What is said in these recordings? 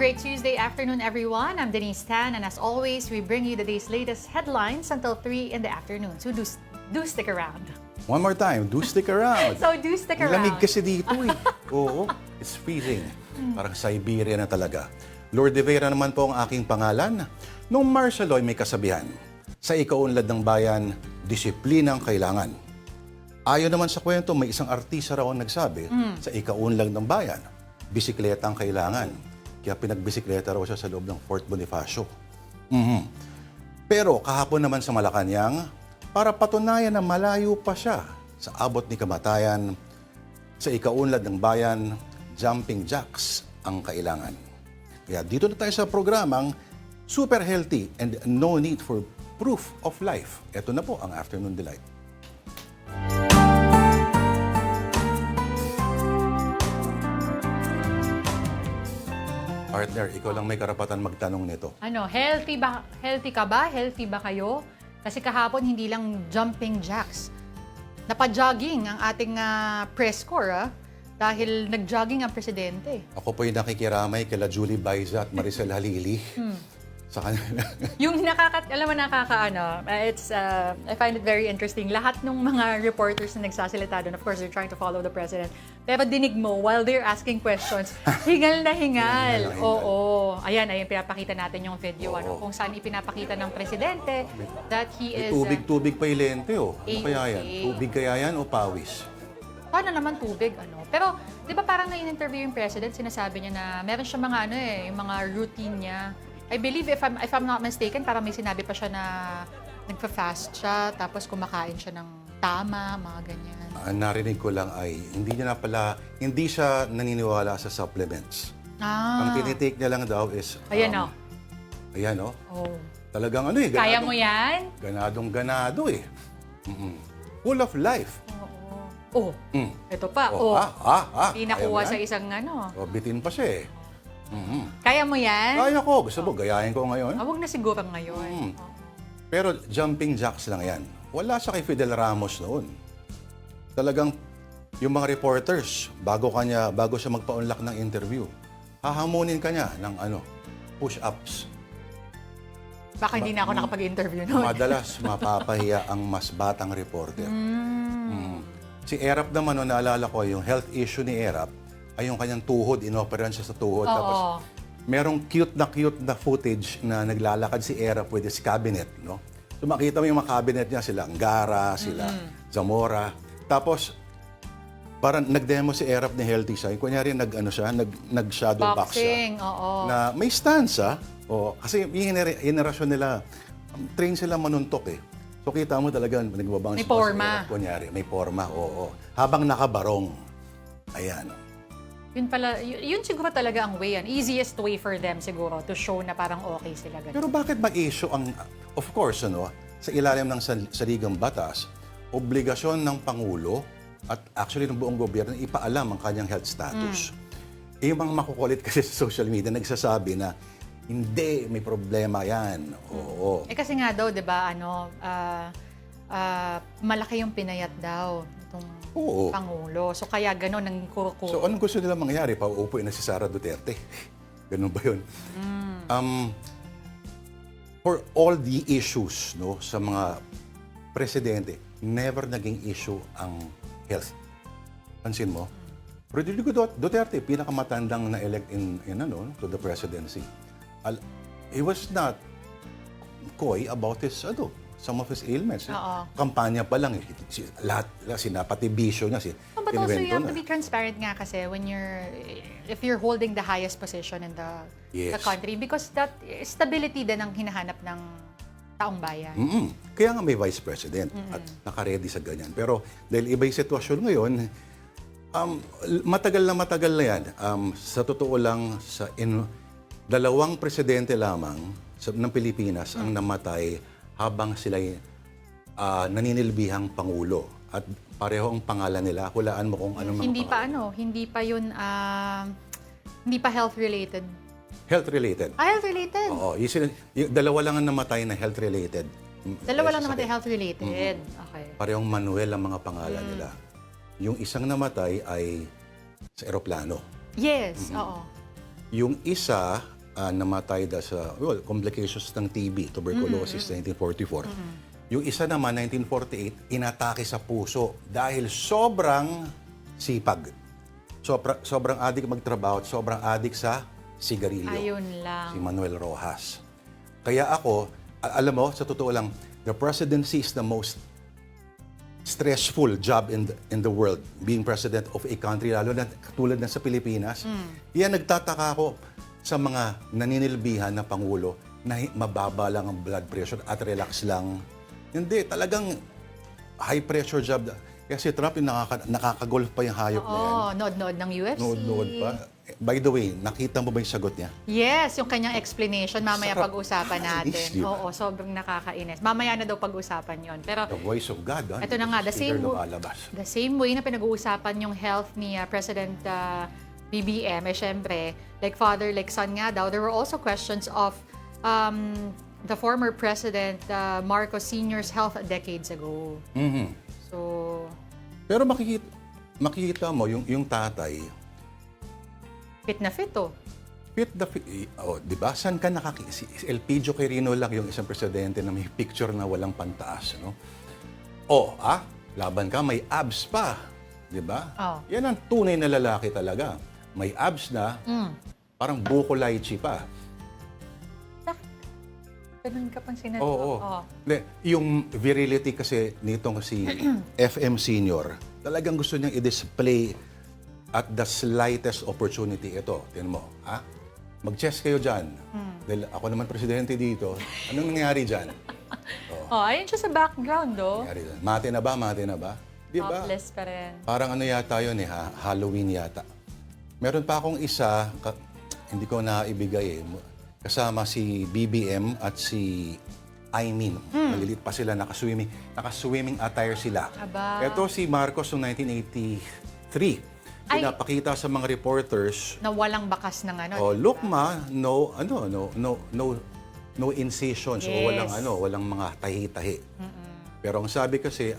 great Tuesday afternoon, everyone. I'm Denise Tan, and as always, we bring you the day's latest headlines until 3 in the afternoon. So do stick around. One more time, do stick around. So do stick Ang around. lamig kasi dito eh. Oo, it's freezing. Parang Siberia na talaga. Lord de Vera naman po ang aking pangalan. Nung martial law may kasabihan, sa ikaunlad ng bayan, disiplina ang kailangan. Ayon naman sa kwento, may isang artista raw ang nagsabi, sa ikaunlad ng bayan, bisikleta ang kailangan. Kaya pinagbisikleta raw siya sa loob ng Fort Bonifacio. Pero kahapon naman sa Malacanang, para patunayan na malayo pa siya sa abot ni kamatayan, sa ikaunlad ng bayan, jumping jacks ang kailangan. Kaya dito na tayo sa programang Super Healthy and No Need for Proof of Life. Ito na po ang Afternoon Delight. Partner, ikaw lang may karapatan magtanong nito. Ano, healthy ka ba? Healthy ba kayo? Kasi kahapon hindi lang jumping jacks. Napa-jogging ang ating press corps, dahil nag-jogging ang presidente. Ako po yung nakikiramay kila Julie Baiza at Maricel Halili. Sa kanila. Yung I find it very interesting. Lahat ng mga reporters na nagsasalita doon, of course, they're trying to follow the president. Pero dinig mo, while they're asking questions, hingal na hingal. Oo. Ayan, pinapakita natin yung video. Kung saan ipinapakita ng presidente that he is... Tubig-tubig pa yung lente, oh. Ano A-okay. kaya yan? Tubig kaya yan o pawis? Paano naman tubig, ano? Pero, di ba parang na-interview yung president, sinasabi niya na meron siya mga yung mga routine niya. I believe, if I'm not mistaken, parang may sinabi pa siya na nagpa-fast siya, tapos kumakain siya ng tama, mga ganyan. Ang narinig ko lang ay, hindi siya naniniwala sa supplements. Ang tinitake niya lang daw is... Ayan, Ayan, oh. Oh. Talagang Kaya mo yan? Ganadong-ganado eh. Full of life. Oo. Ito pa. Pinakuha sa isang Bitin pa siya eh. Kaya mo yan? Kaya ko. Gusto mo, gayahin ko ngayon? Huwag na siguro ngayon. Pero jumping jacks lang yan. Wala siya kay Fidel Ramos noon. Talagang yung mga reporters, bago siya magpa-unlock ng interview, hahamunin ka niya ng push-ups. Baka hindi na ako nakapag-interview noon. Madalas mapapahiya ang mas batang reporter. Si Erap naman, naalala ko, yung health issue ni Erap, ay yung kanyang tuhod, inoperan siya sa tuhod. Tapos merong cute na footage na naglalakad si Erap with his cabinet, no? So makita mo yung mga cabinet niya, sila Angara, sila Zamora. Tapos parang nag-demo si Erap ni healthy siya. Kunyari nag-shadow box siya. Na may stance, kasi yung henerasyon nila, train sila manuntok eh. So kita mo talaga, nagbabang may forma. Kunyari, may forma, oo. Habang nakabarong. Ayan. Yun siguro talaga ang way, easiest way for them siguro to show na parang okay sila. Ganun. Pero bakit mag-issue of course, sa ilalim ng saligang batas, obligasyon ng Pangulo at actually ng buong gobyerno ipaalam ang kanyang health status. Yung mga makukulit kasi sa social media nagsasabi na hindi, may problema yan. Oo. Kasi nga daw, di ba, malaki yung pinayat daw itong Pangulo. So kaya gano'n ang kurko. So anong gusto nila mangyari? Pauupuin na si Sara Duterte. Ganun ba yun? For all the issues sa mga presidente, never naging issue ang health. Pansin mo? Rodrigo Duterte, pinakamatandang na-elect to the presidency. He was not coy about some of his ailments. Kampanya pa lang, lahat, pati bisyo niya. But also you have to be transparent nga kasi if you're holding the highest position in the country, because that stability din ang hinahanap ng taong bayan. Kaya nga may vice president at naka-ready sa ganyan. Pero dahil iba yung sitwasyon ngayon, matagal na yan. Sa totoo lang, dalawang presidente lamang ng Pilipinas ang namatay habang sila'y naninilbihang Pangulo. At pareho ang pangalan nila. Hulaan mo kung anong mga pangalan. Hindi pa yun, hindi pa health-related. Health-related? Health-related? Oo. Yung dalawa lang ang namatay na health-related. Dalawa lang namatay health-related. Okay. Parehong Manuel ang mga pangalan nila. Yung isang namatay ay sa eroplano. Yes, oo. Yung isa, namatay dahil sa complications ng TB, tuberculosis, 1944. Yung isa naman, 1948, inatake sa puso dahil sobrang sipag. Sobrang adik magtrabaho at sobrang adik sa sigarilyo. Ayun lang. Si Manuel Rojas. Kaya ako, alam mo, sa totoo lang, the presidency is the most stressful job in the world, being president of a country, lalo na katulad na sa Pilipinas. Yan, nagtataka ako sa mga naninilbihan na Pangulo na mababa lang ang blood pressure at relax lang. Hindi, talagang high pressure job. Kasi Trump yung nakakagolf pa yung hayop na yan. Oo, nod-nod ng UFC. Nod pa. By the way, nakita mo ba yung sagot niya? Yes, yung kanyang explanation, mamaya Sarap. pag-usapan natin. Nakakainis, di ba? Oo, sobrang nakakainis. Mamaya na daw pag-usapan yon. Pero The voice of God. ito na nga, lumalabas. the same way na pinag-uusapan yung health ni President BBM, syempre, like father, like son nga daw, there were also questions of the former President Marcos Sr.'s health decades ago. So, Pero makikita mo, yung tatay, fit na fit, oh. di ba? Saan ka si Elpidio Quirino lang yung isang presidente na may picture na walang pantaas, no? Laban ka, may abs pa, di ba? Oh. Yan ang tunay na lalaki talaga. May abs na, parang buko lychee pa. Ganun ka pang sinabi. Oo. Yung virility kasi nitong si FM Senior, talagang gusto niyang i-display at the slightest opportunity ito. Tingnan mo, mag-chess kayo dyan. Dahil ako naman presidente dito. Anong nangyari dyan? Ayun siya sa background, oh. Nangyari dyan. Mate na ba? Di ba? Topless pa rin. Parang ano yata yun Halloween yata. Meron pa akong isa, hindi ko naibigay kasama si BBM at si Aimin. Malilit pa sila, naka-swimming attire sila. Aba. Ito si Marcos noong 1983. Pinapakita sa mga reporters, Na walang bakas ng ano. lukma, no incisions, Yes. o walang mga tahi-tahi. Pero ang sabi kasi,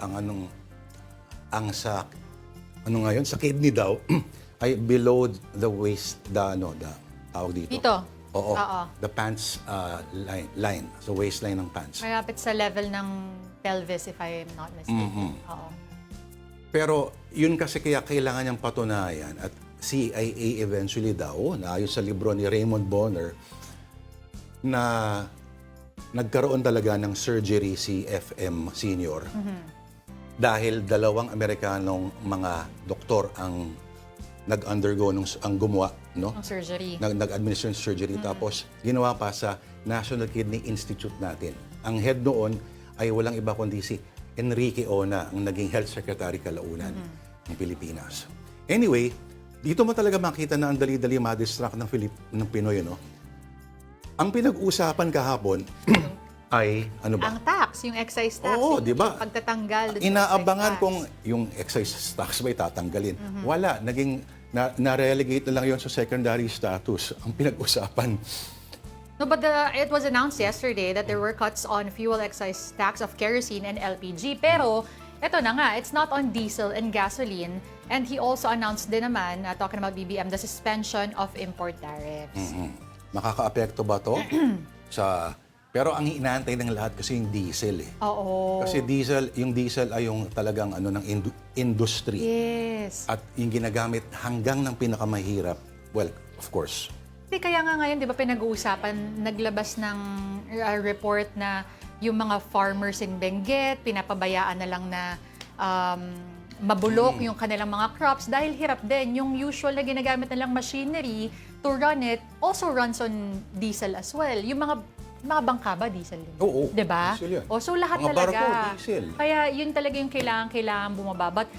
sa kidney daw, ay below the waist, tawag dito. Dito? Oo. Oo. The pants line. So waistline ng pants. Malapit sa level ng pelvis, if I'm not mistaken. Oo. Pero yun kasi kaya kailangan niyang patunayan at CIA eventually daw, na ayon sa libro ni Raymond Bonner, na nagkaroon talaga ng surgery si FM Senior dahil dalawang Amerikanong mga doktor ang nag-undergo ang gumawa, no? Ang surgery. Nag-administer ng surgery. Tapos ginawa pa sa National Kidney Institute natin. Ang head noon ay walang iba kundi si Enrique Ona, ang naging health secretary kalaunan ng Pilipinas. Anyway, dito mo talaga makita na ang dali-dali ma-distract ng Pinoy, no? Ang pinag-usapan kahapon ay, ano ba? Ang tax, yung excise tax. Oo, di ba? Pagtatanggal. Inaabangan kung yung excise tax ba tatanggalin. Wala, na-relegate na lang yon sa secondary status. Ang pinag-usapan. No, but it was announced yesterday that there were cuts on fuel excise tax of kerosene and LPG. Pero, eto na nga, it's not on diesel and gasoline. And he also announced din naman, talking about BBM, the suspension of import tariffs. Makaka-apekto ba to? Pero ang inaantay ng lahat kasi yung diesel Oo. Kasi yung diesel ay yung talagang ng industry. Yes. At yung ginagamit hanggang ng pinakamahirap, well, of course. Kaya nga ngayon, di ba pinag-uusapan, naglabas ng report na yung mga farmers in Benguet, pinapabayaan na lang na mabulok yung kanilang mga crops dahil hirap din. Yung usual na ginagamit nilang machinery to run it also runs on diesel as well. Yung mga bangka ba, diesel din? Oo, diba? diesel yan. So lahat Mga talaga. barko, diesel. Kaya yun talaga yung kailangan bumaba. But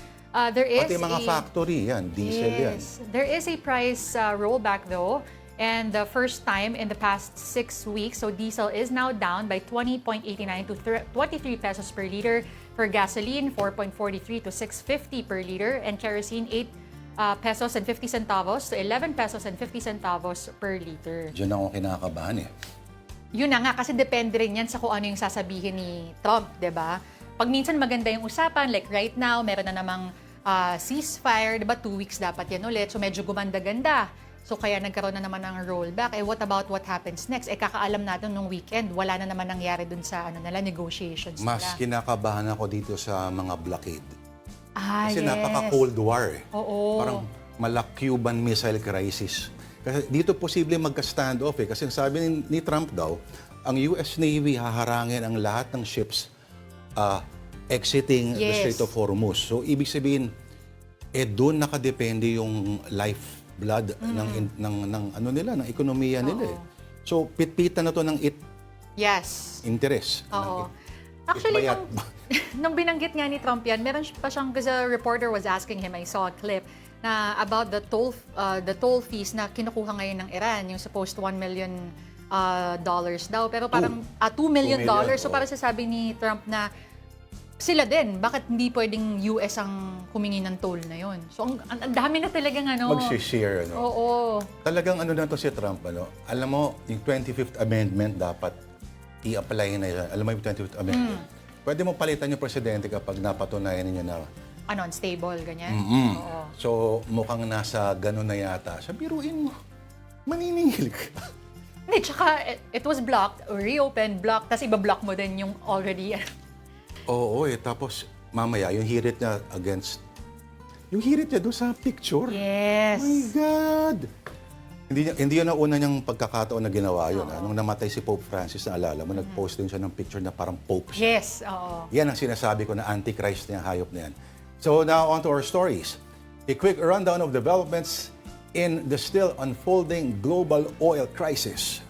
there is Pati mga factory yan, diesel yan. There is a price rollback though. And the first time in the past 6 weeks, so diesel is now down by 20.89 to 23 pesos per liter. For gasoline, 4.43 to 6.50 per liter. And kerosene, 8 pesos and 50 centavos to 11 pesos and 50 centavos per liter. Diyan ako kinakabahan Yun na nga, kasi depende rin yan sa kung ano yung sasabihin ni Trump, di ba? Pag minsan maganda yung usapan, like right now, meron na namang ceasefire, di ba? 2 weeks dapat yan ulit, so medyo gumanda-ganda. So kaya nagkaroon na naman ng rollback. What about what happens next? Kakaalam natin nung weekend, wala na naman nangyari dun sa negotiations Mas nila. kinakabahan ako dito sa mga blockade. Kasi Yes. napaka-Cold War. Oo. Parang Cuban Missile Crisis. Kasi dito posible magka-standoff Kasi sabi ni Trump daw, ang US Navy haharangin ang lahat ng ships exiting the Yes. Strait of Hormuz. So ibig sabihin, doon nakadepende yung lifeblood ng ekonomiya nila. So pitpitan na to ng Yes. interest. Oo. Ng Actually, bayat. nung binanggit nga ni Trump yan, meron pa siyang, kasi a reporter was asking him, I saw a clip, na about the toll fees na kinukuha ngayon ng Iran, yung supposed $1 million dollars daw. Pero parang $2 million. $2 million, So parang sasabi ni Trump na sila din, bakit hindi pwedeng US ang humingi ng toll na yon? So ang dami na talagang Mag-share. Oo. Talagang na to si Trump. Alam mo, yung 25th Amendment dapat i-apply na yan. Alam mo yung 25th Amendment? Pwede mo palitan yung presidente kapag napatunayan ninyo na Unstable, ganyan? Oo. So, mukhang nasa ganun na yata. Sa biruin mo, maniningil ka. Hindi, tsaka it was blocked, reopened, blocked, tapos iba-block mo din yung already. Oo, tapos mamaya, yung hirit niya yung hirit niya doon sa picture. Yes. My God! Hindi yun ang una niyang pagkakataon na ginawa yun. Nung namatay si Pope Francis, naalala mo, nag-post din siya ng picture na parang Pope siya. Yes, oo. Yan ang sinasabi ko na antichrist niya, hayop na yan. So now on to our stories. A quick rundown of developments in the still unfolding global oil crisis.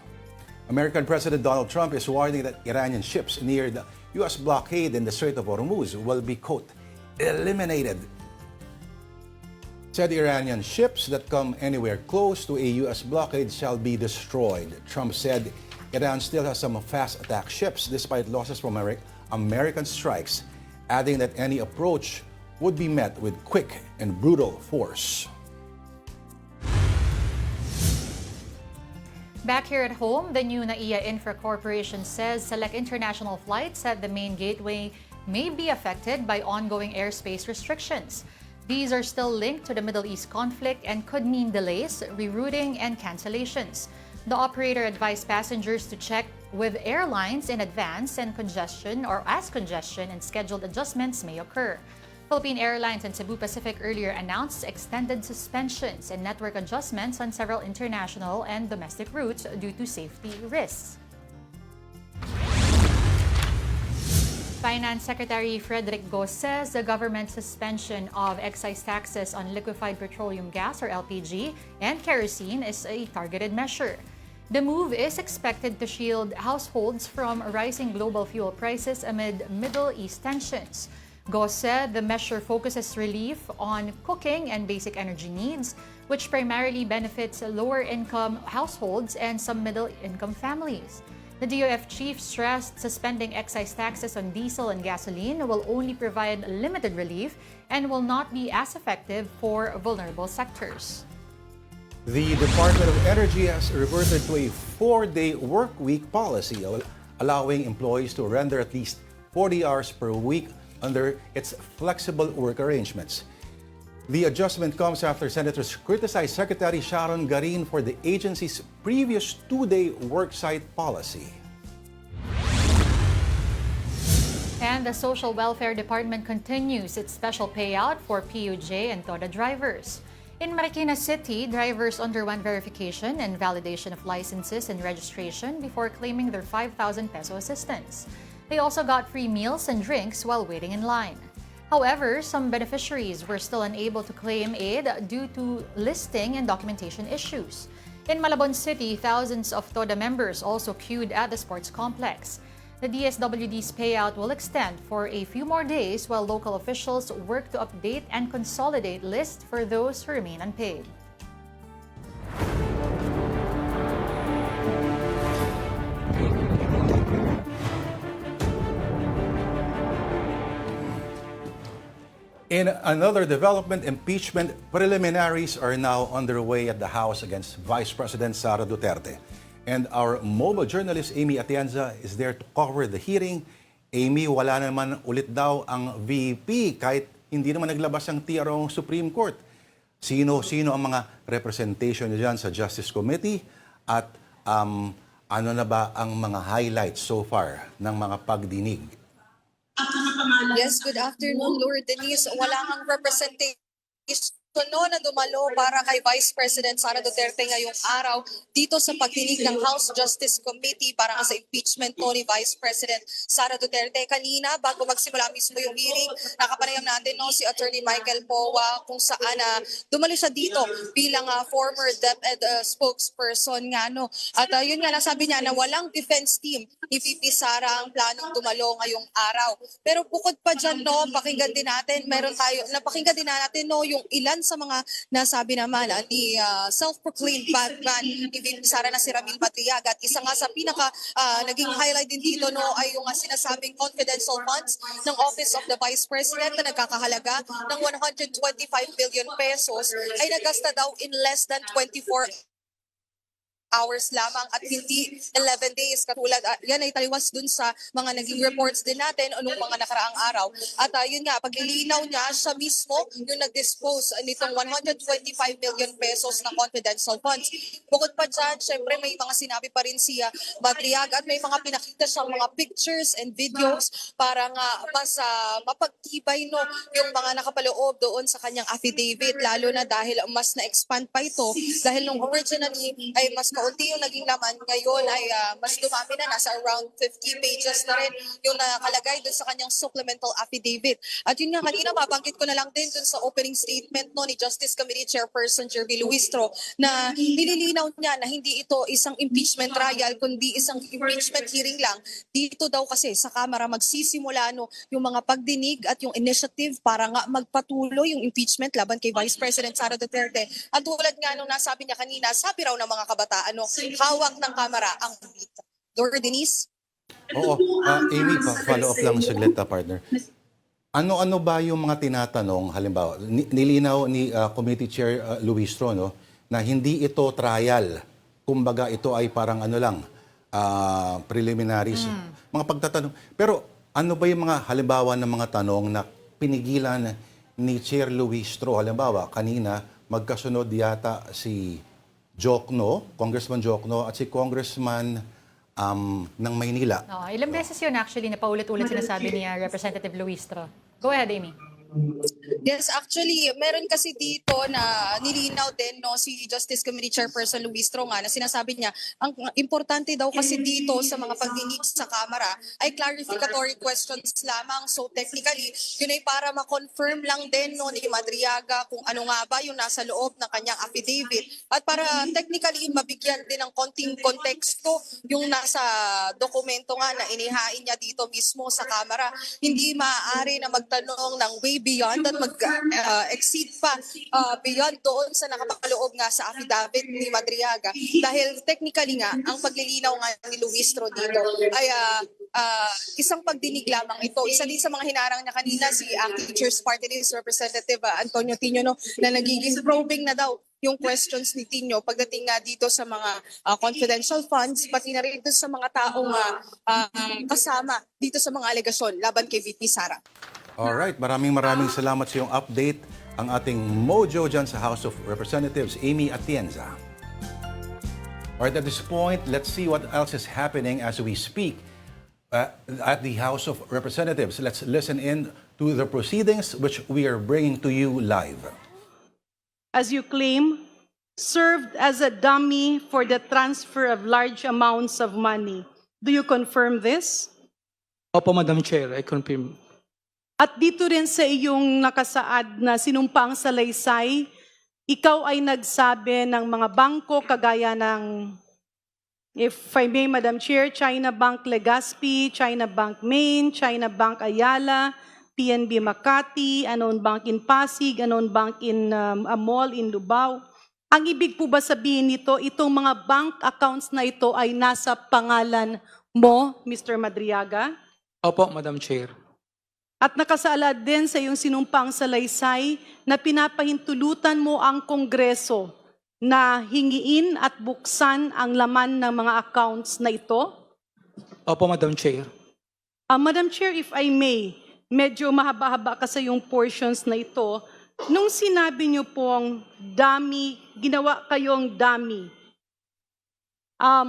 American President Donald Trump is warning that Iranian ships near the U.S. blockade in the Strait of Hormuz will be, quote, eliminated. Said Iranian ships that come anywhere close to a U.S. blockade shall be destroyed. Trump said Iran still has some fast attack ships despite losses from American strikes, adding that any approach would be met with quick and brutal force. Back here at home, the new NAIA Infra Corporation says select international flights at the main gateway may be affected by ongoing airspace restrictions. These are still linked to the Middle East conflict and could mean delays, rerouting, and cancellations. The operator advised passengers to check with airlines in advance and congestion and scheduled adjustments may occur. Philippine Airlines and Cebu Pacific earlier announced extended suspensions and network adjustments on several international and domestic routes due to safety risks. Finance Secretary Frederick Go says the government's suspension of excise taxes on liquefied petroleum gas or LPG and kerosene is a targeted measure. The move is expected to shield households from rising global fuel prices amid Middle East tensions. Go said the measure focuses relief on cooking and basic energy needs, which primarily benefits lower-income households and some middle-income families. The DOF chief stressed suspending excise taxes on diesel and gasoline will only provide limited relief and will not be as effective for vulnerable sectors. The Department of Energy has reverted to a 4-day work week policy, allowing employees to render at least 40 hours per week under its flexible work arrangements. The adjustment comes after senators criticized Secretary Sharon Garin for the agency's previous 2-day worksite policy. And the Social Welfare Department continues its special payout for PUJ and TODA drivers. In Marikina City, drivers underwent verification and validation of licenses and registration before claiming their 5,000 peso assistance. They also got free meals and drinks while waiting in line. However, some beneficiaries were still unable to claim aid due to listing and documentation issues. In Malabon City, thousands of TODA members also queued at the sports complex. The DSWD's payout will extend for a few more days while local officials work to update and consolidate lists for those who remain unpaid. In another development, impeachment preliminaries are now underway at the House against Vice President Sara Duterte. And our mobile journalist Amy Atienza is there to cover the hearing. Amy, wala naman ulit daw ang VP kahit hindi naman naglabas ang TRO ng Supreme Court. Sino ang mga representation niyo dyan sa Justice Committee at ano na ba ang mga highlights so far ng mga pagdinig? Yes, good afternoon, Lord Denise. Wala kang representation na dumalo para kay Vice President Sara Duterte ngayong araw dito sa pagdinig ng House Justice Committee para nga sa impeachment po ni Vice President Sara Duterte. Kanina, bago magsimula mismo yung hearing, nakapanayam natin si Attorney Michael Powa kung saan dumalo siya dito bilang former DepEd spokesperson nga. At yun nga, nasabi niya na walang defense team ni VP Sara ang planong dumalo ngayong araw. Pero bukod pa dyan, napakinggan din natin yung ilan sa mga nasabi naman ni self-proclaimed Batman ni VP Sara na si Ramil Madriaga. At isa nga sa pinaka naging highlight din dito ay yung sinasabing confidential funds ng Office of the Vice President na nagkakahalaga ng 125 billion pesos ay nagasta daw in less than 24 hours lamang at hindi 11 days. Katulad, yan ay taliwas dun sa mga naging reports din natin noong mga nakaraang araw. At yun nga, paglilinaw niya, siya mismo yung nag-dispose nitong 125 million pesos na confidential funds. Bukod pa dyan, syempre may mga sinabi pa rin si Madriaga at may mga pinakita siyang mga pictures and videos para nga mas mapagtibay yung mga nakapaloob doon sa kanyang affidavit, lalo na dahil mas na-expand pa ito dahil nung originally ay mas kaunti yung naging laman, ngayon ay mas dumami na, nasa around 50 pages na rin yung nakalagay dun sa kanyang supplemental affidavit. At yun nga, kanina mabanggit ko na lang din dun sa opening statement ni Justice Committee Chairperson Jervy Luistro na nililinaw niya na hindi ito isang impeachment trial kundi isang impeachment hearing lang. Dito daw kasi sa Kamara magsisimula yung mga pagdinig at yung initiative para nga magpatuloy yung impeachment laban kay Vice President Sara Duterte. At tulad nga nung nasabi niya kanina, sabi raw ng mga kabataan, hawak ng Kamara ang balita. Lord Denise? Oo. Amy, follow up lang saglit, partner. Ano ba yung mga tinatanong, halimbawa, nilinaw ni Committee Chair Luistro, na hindi ito trial. Kumbaga, ito ay parang preliminaries. Mga pagtatanong. Pero ano ba yung mga halimbawa ng mga tanong na pinigilan ni Chair Luistro? Halimbawa, kanina, magkasunod yata si Congressman Jokno at si Congressman ng Maynila. Ilang beses yun actually na paulit-ulit sinasabi ni Representative Luistro. Go ahead, Amy. Yes, actually, meron kasi dito na nilinaw din si Justice Committee Chairperson Luistro nga na sinasabi niya, ang importante daw kasi dito sa mga pagdinig sa Kamara ay clarificatory questions lamang. So technically, yun ay para ma-confirm lang din ni Madriaga kung ano nga ba yung nasa loob ng kanyang affidavit. At para technically mabigyan din ng konting konteksto yung nasa dokumento nga na inihain niya dito mismo sa Kamara. Hindi maaari na magtanong ng way beyond at mag-exceed pa beyond doon sa nakapaloob nga sa affidavit ni Madriaga. Dahil technically nga, ang paglilinaw nga ni Luistro dito ay isang pagdinig lamang ito. Isa din sa mga hinarang niya kanina si Teachers Party List Representative Antonio Tino na nagiging probing na daw yung questions ni Tino pagdating nga dito sa mga confidential funds, pati na rin sa mga taong kasama dito sa mga alegasyon laban kay VP Sara. Alright, maraming salamat sa iyong update. Ang ating mojo dyan sa House of Representatives, Amy Atienza. Alright, at this point, let's see what else is happening as we speak at the House of Representatives. Let's listen in to the proceedings which we are bringing to you live. As you claim, served as a dummy for the transfer of large amounts of money. Do you confirm this? Opo, Madam Chair, I confirm. At dito rin sa iyong nakasaad na sinumpaang salaysay, ikaw ay nagsabi ng mga bangko kagaya ng, if I may, Madam Chair, China Bank Legazpi, China Bank Maine, China Bank Ayala, PNB Makati, Anon Bank in Pasig, Anon Bank in a mall in Lubao. Ang ibig po ba sabihin nito, itong mga bank accounts na ito ay nasa pangalan mo, Mr. Madriaga? Opo, Madam Chair. At nakasaad din sa iyong sinumpang salaysay na pinapahintulutan mo ang Kongreso na hingiin at buksan ang laman ng mga accounts na ito? Opo, Madam Chair. Madam Chair, if I may, medyo mahaba-haba ka sa yung portions na ito. nung sinabi niyo pong dummy, ginawa kayong dummy,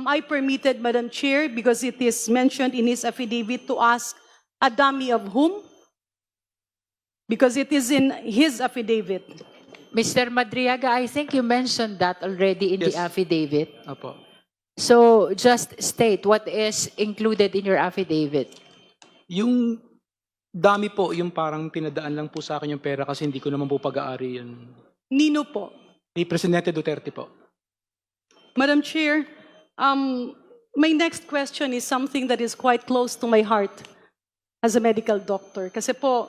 I permitted, Madam Chair, because it is mentioned in his affidavit, to ask a dummy of whom? Because it is in his affidavit. Mr. Madriaga, I think you mentioned that already in the Yes. affidavit. Opo. So just state what is included in your affidavit. Yung dami po, yung parang pinadaan lang po sa akin yung pera kasi hindi ko naman po pag-aari yun. Nino po. Ni Presidente Duterte po. Madam Chair, my next question is something that is quite close to my heart as a medical doctor. Kasi po,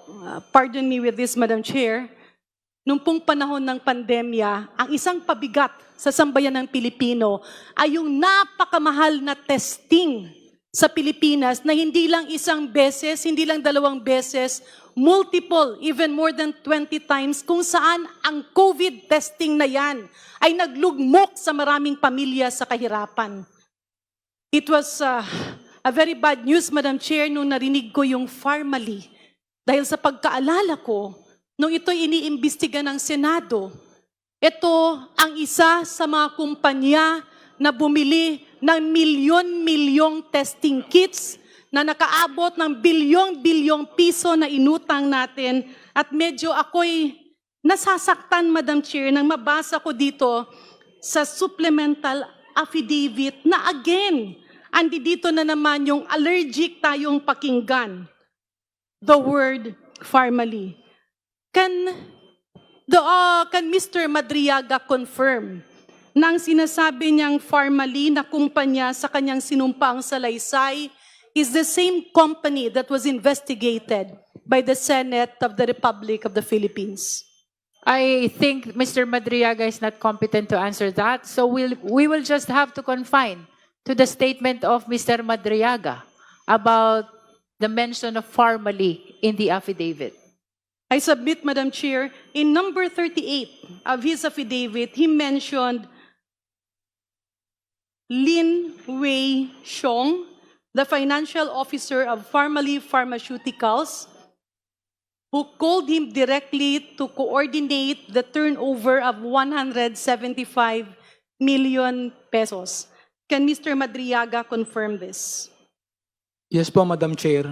pardon me with this, Madam Chair, nung pong panahon ng pandemya, ang isang pabigat sa sambayan ng Pilipino ay yung napakamahal na testing sa Pilipinas na hindi lang isang beses, hindi lang dalawang beses, multiple, even more than 20 times, kung saan ang COVID testing na yan ay naglugmok sa maraming pamilya sa kahirapan. It was a very bad news, Madam Chair, nung narinig ko yung Pharmally. Dahil sa pagkaalala ko, nung ito'y iniimbestiga ng Senado, ito ang isa sa mga kumpanya na bumili ng milyon-milyong testing kits na nakaabot ng bilyong-bilyong piso na inutang natin, at medyo ako'y nasasaktan, Madam Chair, nang mabasa ko dito sa supplemental affidavit na again, andi dito na naman yung allergic tayong pakinggan. The word Pharmally. Can Mr. Madriaga confirm na ang sinasabi niyang Pharmally na kumpanya sa kanyang sinumpaang salaysay is the same company that was investigated by the Senate of the Republic of the Philippines? I think Mr. Madriaga is not competent to answer that, so we will just have to confine to the statement of Mr. Madriaga about the mention of Pharmally in the affidavit. I submit, Madam Chair, in number 38 of his affidavit, he mentioned Lin Wei Xiong, the financial officer of Pharmally Pharmaceuticals, who called him directly to coordinate the turnover of 175 million pesos. Can Mr. Madriaga confirm this? Yes po, Madam Chair.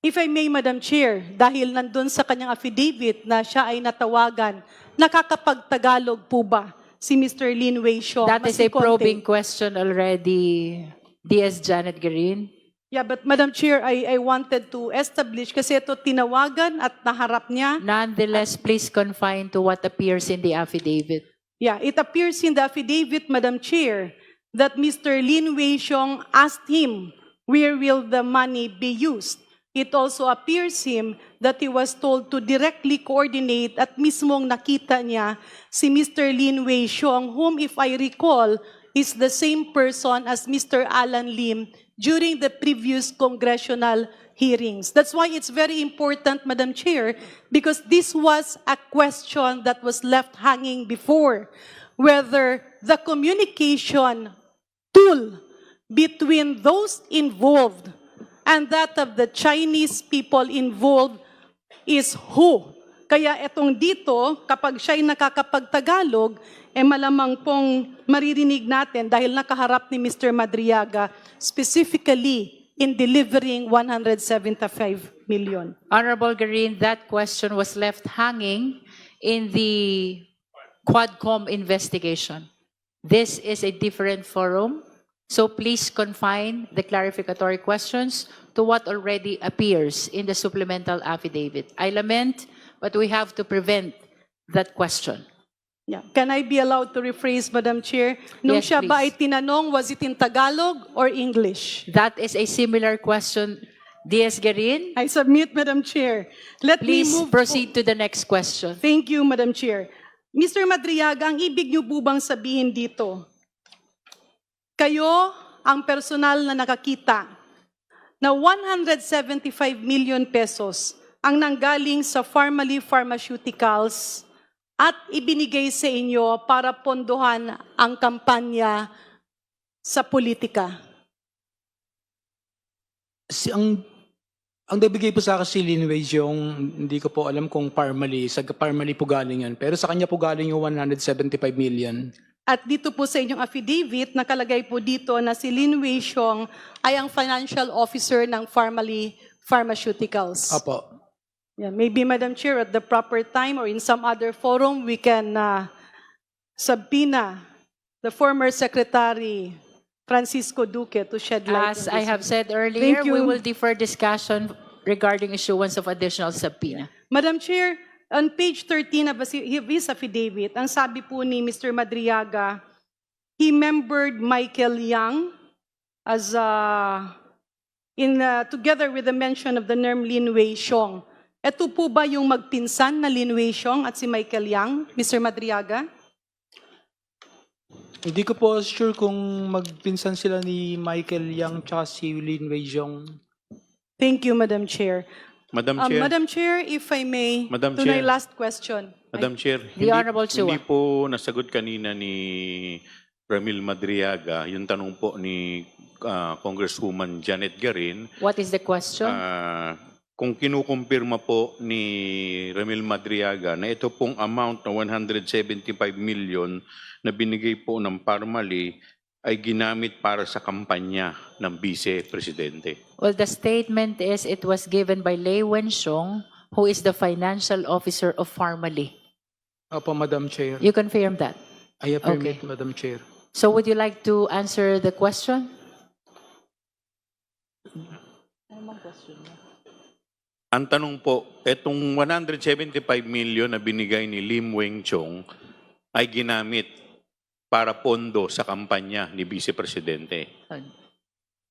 If I may, Madam Chair, dahil nandun sa kanyang affidavit na siya ay natawagan, nakakapagtagalog po ba si Mr. Lin Wei Xiong? That is a Masikonte? probing question already, DS Janet Green. Yeah, but Madam Chair, I wanted to establish kasi ito tinawagan at naharap niya. Nonetheless, please confine to what appears in the affidavit. Yeah, it appears in the affidavit, Madam Chair, that Mr. Lin Wei Xiong asked him, where will the money be used? It also appears him that he was told to directly coordinate at mismong nakita niya si Mr. Lin Wei Xiong, whom if I recall is the same person as Mr. Alan Lim during the previous congressional hearings. That's why it's very important, Madam Chair, because this was a question that was left hanging before, whether the communication tool between those involved and that of the Chinese people involved is who. Kaya etong dito, kapag siya'y nakakapagtagalog, malamang pong maririnig natin dahil nakaharap ni Mr. Madriaga specifically in delivering 175 million. Honorable Green, that question was left hanging in the Quadcom investigation. This is a different forum, so please confine the clarificatory questions to what already appears in the supplemental affidavit. I lament, but we have to prevent that question. Yeah. Can I be allowed to rephrase, Madam Chair? Nung Yes, siya ba ay please. tinanong, was it in Tagalog or English? That is a similar question. DS Garin, I submit, Madam Chair. Let me please move proceed to the next question. Thank you, Madam Chair. Mr. Madriaga, ang ibig niyo po bang sabihin dito, kayo ang personal na nakakita na 175 million pesos ang nanggaling sa Pharmally Pharmaceuticals at ibinigay sa inyo para pondohan ang kampanya sa politika? Ang nabigay po sa akin si Lin Wage yung, hindi ko po alam kung Parmali, sa Parmali po galing yun. Pero sa kanya po galing yung 175 million. At dito po sa inyong affidavit, nakalagay po dito na si Lin Wei Xiong ay ang financial officer ng Parmali Pharmaceuticals. Opo. Yeah, maybe, Madam Chair, at the proper time or in some other forum, we can subpoena the former Secretary Francisco Duque to shed light As on I this. have said earlier, Thank you. we will defer discussion regarding issuance of additional subpoena. Madam Chair, on page 13 of his affidavit, ang sabi po ni Mr. Madriaga, he membered Michael Yang as together with the mention of the name Lin Wei Xiong. Ito po ba yung magpinsan na Lin Wei Xiong at si Michael Yang, Mr. Madriaga? Hindi ko po sure kung magpinsan sila ni Michael Yang tsaka si Lin Wei Xiong. Thank you, Madam Chair. Madam Chair, Madam Chair, if I may, Madam to my Chair. last question. Madam Chair, The Honorable Chua. hindi po nasagot kanina ni Ramil Madriaga yung tanong po ni Congresswoman Janet Garin. What is the question? Kung kinukumpirma po ni Ramil Madriaga na ito pong amount na 175 million na binigay po ng Parmali ay ginamit para sa kampanya ng Vice Presidente. Well, the statement is it was given by Lei Wenxiong, who is the financial officer of Parmali. Opo, Madam Chair. You confirm that? I affirm Okay. it, Madam Chair. So would you like to answer the question? Ang tanong po, itong 175 million na binigay ni Lim Weng Chong ay ginamit para pondo sa kampanya ni Vice Presidente.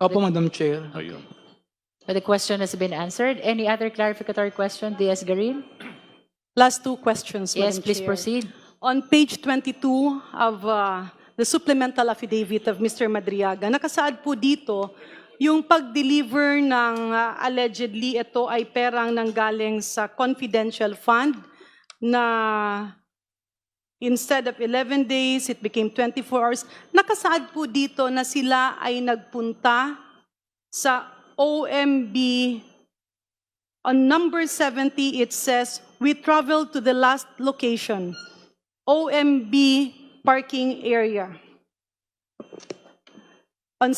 Opo, Madam Chair. Ayun. So the question has been answered. Any other clarificatory question, D.S. Garin? Last two questions, Yes, Madam please Chair. proceed. On page 22 of the supplemental affidavit of Mr. Madriaga, nakasaad po dito yung pag-deliver ng allegedly ito ay perang nanggaling sa confidential fund na instead of 11 days, it became 24 hours. Nakasaad po dito na sila ay nagpunta sa OMB. On number 70, it says, we traveled to the last location, OMB parking area. On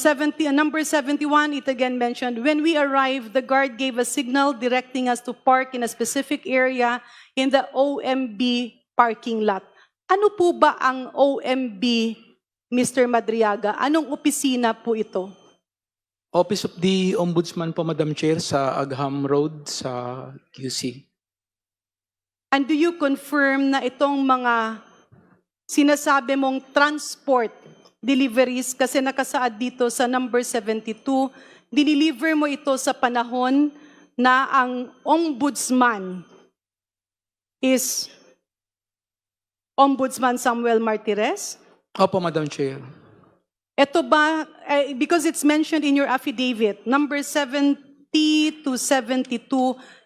number 71, it again mentioned, when we arrived, the guard gave a signal directing us to park in a specific area in the OMB parking lot. Ano po ba ang OMB, Mr. Madriaga? Anong opisina po ito? Office of the Ombudsman po, Madam Chair, sa Agham Road sa QC. And do you confirm na itong mga sinasabi mong transport deliveries, kasi nakasaad dito sa number 72, dineliver mo ito sa panahon na ang ombudsman is Ombudsman Samuel Martires? Opo, Madam Chair. Ito ba, because it's mentioned in your affidavit, number 70 to 72,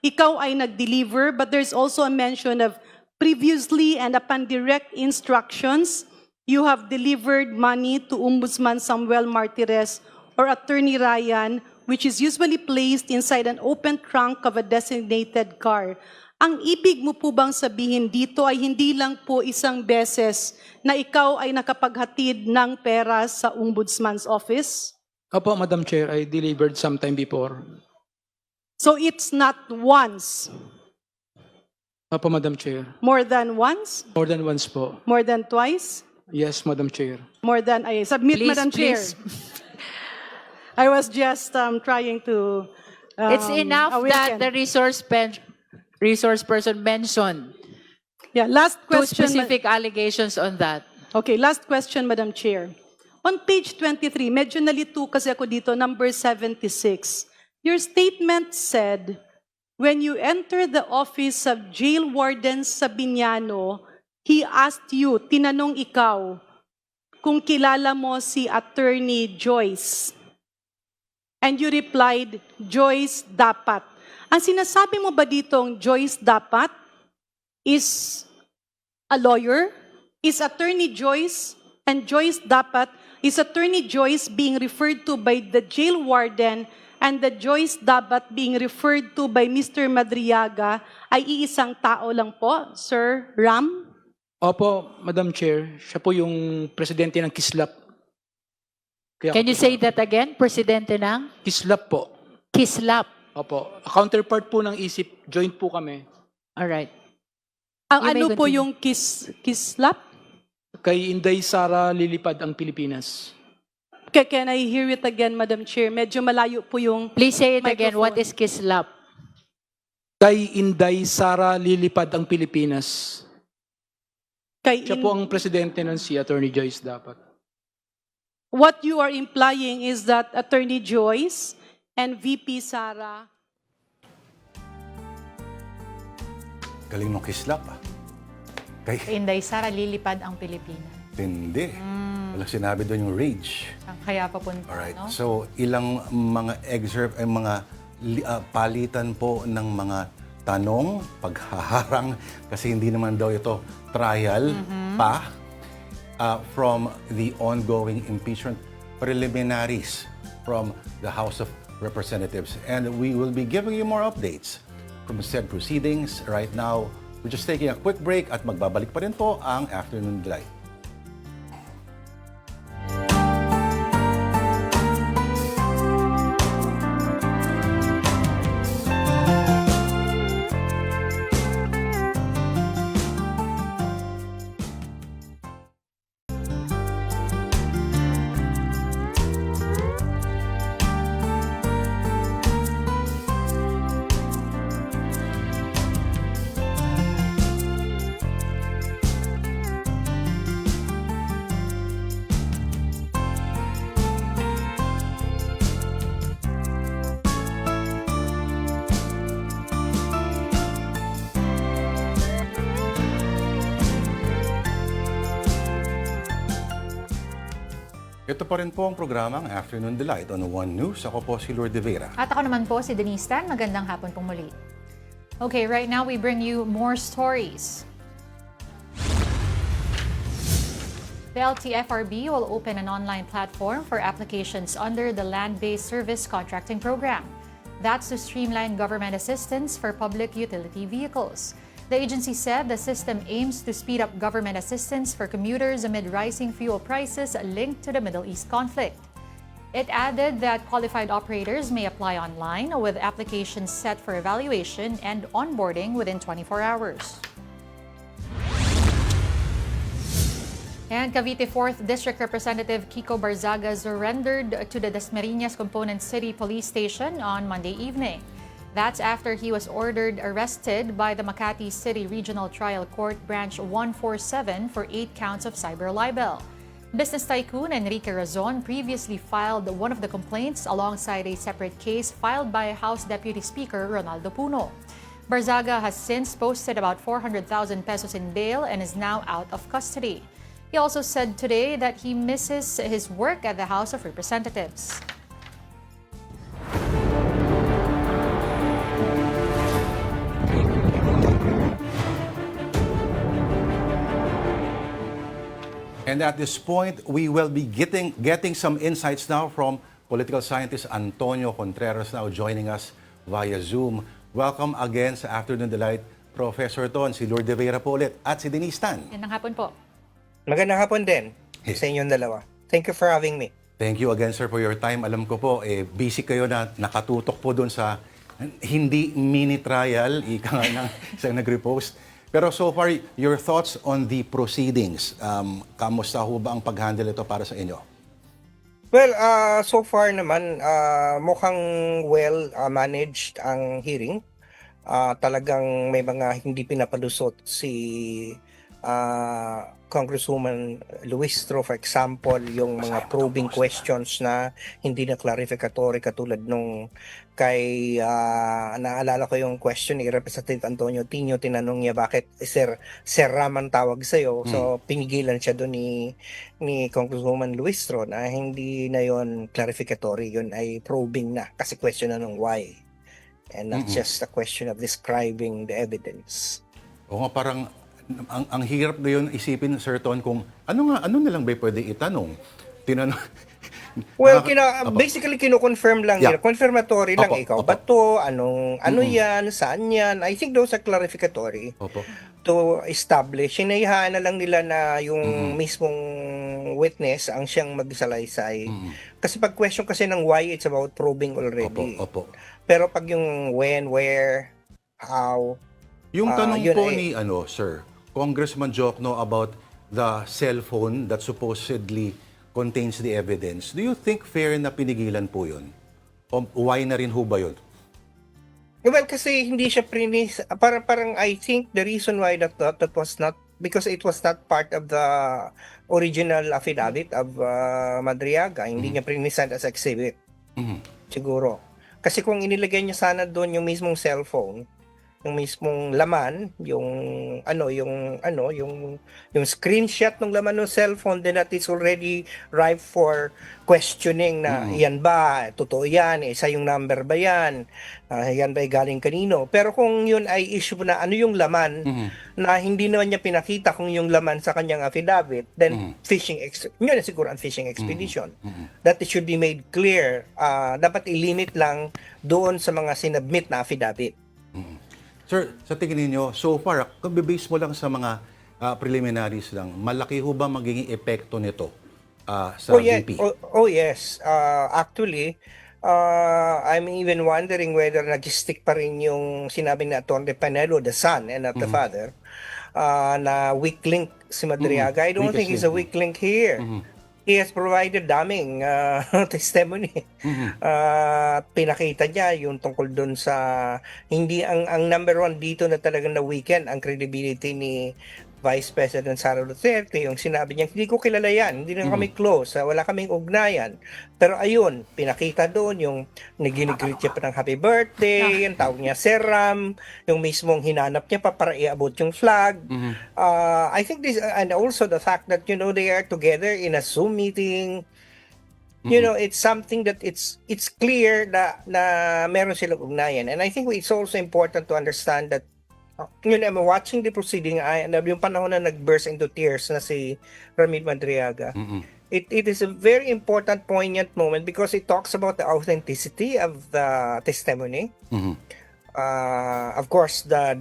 ikaw ay nag-deliver, but there's also a mention of previously and upon direct instructions, you have delivered money to Ombudsman Samuel Martires or Attorney Ryan, which is usually placed inside an open trunk of a designated car. Ang ibig mo po bang sabihin dito ay hindi lang po isang beses na ikaw ay nakapaghatid ng pera sa Ombudsman's office? Opo, Madam Chair, I delivered sometime before. So it's not once, Opo, Madam Chair. more than once, More than once po. more than twice, Yes, Madam Chair. more than, I submit, Please, Madam please. Chair. I was just trying to It's enough that awaken. the resource person mentioned Yeah, last two question. specific allegations on that. Okay, last question, Madam Chair. On page 23, medyo nalito kasi ako dito, number 76. Your statement said, when you enter the office of Jail Warden Sabiniano, he asked you, tinanong ikaw, kung kilala mo si Attorney Joyce. And you replied, Joyce dapat. Ang sinasabi mo ba ditong Joyce dapat is a lawyer? Is Attorney Joyce and Joyce dapat, is Attorney Joyce being referred to by the jail warden and the Joyce Dabat being referred to by Mr. Madriaga ay iisang tao lang po, Sir Ram? Opo, Madam Chair, siya po yung presidente ng Kislap. Kaya Can you say that again? Presidente ng Kislap po. Kislap. Opo. A counterpart po ng ISIP, joint po kami. All right. Ang You may ano po continue. yung kislap? Kay Inday Sara Lilipad ang Pilipinas. Can I hear it again, Madam Chair? Medyo malayo po yung... Please say it again. Microphone. What is Kislap? Kay Inday Sara Lilipad ang Pilipinas. Kay Siya po ang presidente ng si Attorney Joyce dapat. What you are implying is that Attorney Joyce and VP Sara... Galing nung kislap, ah. Kay, Inday Sara, lilipad ang Pilipinas. hindi. Walang sinabi doon yung rage. Kaya papunta, Alright. no? So, ilang mga excerpt, ay mga palitan po ng mga tanong, paghaharang, kasi hindi naman daw ito trial pa from the ongoing impeachment preliminaries from the House of Representatives. And we will be giving you more updates from said proceedings. Right now, we're just taking a quick break at magbabalik pa rin po ang Afternoon Delight. Ito pa rin po ang programang Afternoon Delight on One News. Ako po si Lourdes Vera. At ako naman po si Denise Tan. Magandang hapon pong muli. Okay, right now we bring you more stories. The LTFRB will open an online platform for applications under the Land-Based Service Contracting Program. That's to streamline government assistance for public utility vehicles. The agency said the system aims to speed up government assistance for commuters amid rising fuel prices linked to the Middle East conflict. It added that qualified operators may apply online with applications set for evaluation and onboarding within 24 hours. And Cavite 4th District Representative Kiko Barzaga surrendered to the Dasmariñas Component City Police Station on Monday evening. That's after he was arrested by the Makati City Regional Trial Court Branch 147 for 8 counts of cyber libel. Business tycoon Enrique Razon previously filed one of the complaints alongside a separate case filed by House Deputy Speaker Ronaldo Puno. Barzaga has since posted about 400,000 pesos in bail and is now out of custody. He also said today that he misses his work at the House of Representatives. And at this point, we will be getting some insights now from political scientist Antonio Contreras, now joining us via Zoom. Welcome again sa Afternoon Delight, Professor Ton, si Lourdes Vera po ulit, at si Denise Tan. Yan ang hapon po. Magandang hapon din sa inyong dalawa. Thank you for having me. Thank you again, sir, for your time. Alam ko po, busy kayo na nakatutok po doon sa hindi mini trial, ika nga ng isang nag-repost. Pero so far, your thoughts on the proceedings. Kamusta ho ba ang pag-handle ito para sa inyo? Well, so far naman, mukhang well managed ang hearing. Talagang may mga hindi pinapalusot si Congresswoman Luistro, for example, yung mga probing questions na hindi na clarificatory katulad nung kay, naalala ko yung question ni Representative Antonio Tino, tinanong niya bakit Sir Ram ang tawag sa'yo. So, pinigilan siya doon ni Congresswoman Luistro na not na yon clarificatory, yun ay probing na kasi question na ng why. And not just a question of describing the evidence. O nga, parang ang hirap ngayon isipin, Sir Ton, kung ano na lang ba pwede itanong. Well, Opo. basically kino-confirm lang Yeah. nila. Confirmatory lang, Opo, ikaw opo. ba to? Ano yan? Saan yan? I think those are clarificatory Opo. to establish. Hinayaan na lang nila na yung mismong witness ang siyang magsalaysay. Kasi pag question kasi ng why, it's about probing Opo, already. opo. Pero pag yung when, where, how, Yung tanong yun po ay- ni Sir, Congressman Jokno about the cellphone that supposedly contains the evidence, do you think fair na pinigilan po yun? O why na rin ho ba yun? well, kasi hindi siya parang I think the reason why that was not, because it was not part of the original affidavit of Madriaga, hindi niya prinisend as exhibit. Siguro. Kasi kung inilagay niya sana doon yung mismong cellphone, yung mismong laman, yung screenshot ng laman ng cellphone, then that is already ripe for questioning na yan ba, totoo yan, isa yung number ba yan, yan ba galing kanino. Pero kung yun ay issue na ano yung laman, na hindi naman niya pinakita kung yung laman sa kanyang affidavit, then yun na siguro ang fishing expedition. That it should be made clear, dapat i-limit lang doon sa mga sinubmit na affidavit. Sir, sa tingin ninyo, so far, kung base mo lang sa mga preliminaries lang, malaki ho ba magiging epekto nito sa VP? Yes. Actually, I'm even wondering whether nag-stick pa rin yung sinabing na Atty. Panelo, the son and not the father, na weak link si Madriaga. I don't think he's a weak link here. He has provided daming testimony. Pinakita niya yung tungkol doon sa hindi ang number one dito na talagang na-weaken ang credibility ni Vice President Sara Duterte, yung sinabi niya, hindi ko kilala yan, hindi na kami close, wala kaming ugnayan. Pero ayun, pinakita doon yung nag-greet siya pa ng happy birthday, yung tawag niya seram, yung mismong hinanap niya pa para iabot yung flag. I think this, and also the fact that, they are together in a Zoom meeting, it's something that it's clear na meron silang ugnayan. And I think it's also important to understand that I'm watching the proceeding, yung panahon na nag-burst into tears na si Ramil Madriaga. It is a very important, poignant moment because it talks about the authenticity of the testimony. Of course, the